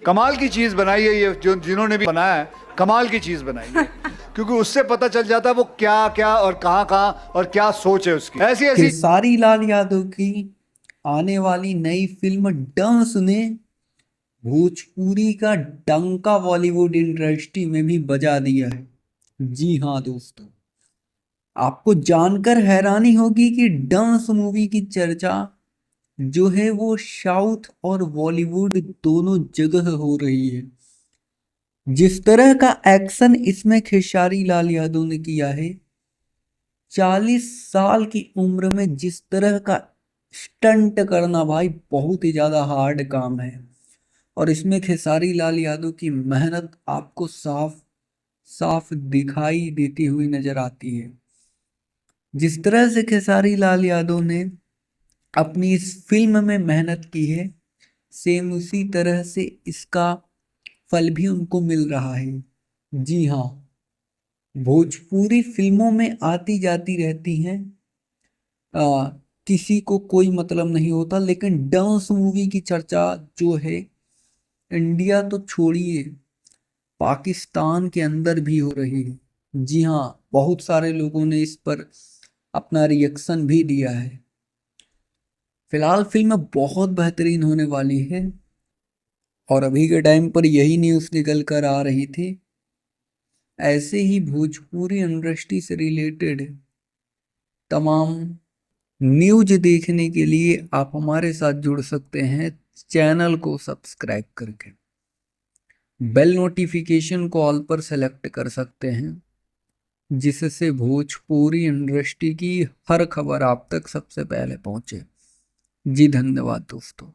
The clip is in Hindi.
कमाल की चीज बनाई है ये, जो जिन्होंने भी बनाया है कमाल की चीज बनाई है। क्योंकि उससे पता चल जाता है वो क्या क्या और कहाँ कहाँ और क्या सोच है उसकी। ऐसी ऐसी खेसारी लाल यादव की आने वाली नई फिल्म डंस ने भोजपुरी का डंका बॉलीवुड इंडस्ट्री में भी बजा दिया है। जी हाँ दोस्तों, आपको जानकर हैरानी होगी कि डंस मूवी की चर्चा जो है वो साउथ और बॉलीवुड दोनों जगह हो रही है। जिस तरह का एक्शन इसमें खेसारी लाल यादव ने किया है, 40 साल की उम्र में जिस तरह का स्टंट करना भाई बहुत ही ज्यादा हार्ड काम है। और इसमें खेसारी लाल यादव की मेहनत आपको साफ साफ दिखाई देती हुई नजर आती है। जिस तरह से खेसारी लाल यादव ने अपनी इस फिल्म में मेहनत की है, सेम उसी तरह से इसका फल भी उनको मिल रहा है। जी हाँ, भोजपुरी फिल्मों में आती जाती रहती हैं, आ, किसी को कोई मतलब नहीं होता, लेकिन डांस मूवी की चर्चा जो है इंडिया तो छोड़िए पाकिस्तान के अंदर भी हो रही है। जी हाँ, बहुत सारे लोगों ने इस पर अपना रिएक्शन भी दिया है। फिलहाल फिल्म बहुत बेहतरीन होने वाली है और अभी के टाइम पर यही न्यूज़ निकल कर आ रही थी। ऐसे ही भोजपुरी इंडस्ट्री से रिलेटेड तमाम न्यूज देखने के लिए आप हमारे साथ जुड़ सकते हैं चैनल को सब्सक्राइब करके। बेल नोटिफिकेशन को ऑल पर सेलेक्ट कर सकते हैं, जिससे भोजपुरी इंडस्ट्री की हर खबर आप तक सबसे पहले पहुंचे। जी धन्यवाद दोस्तों।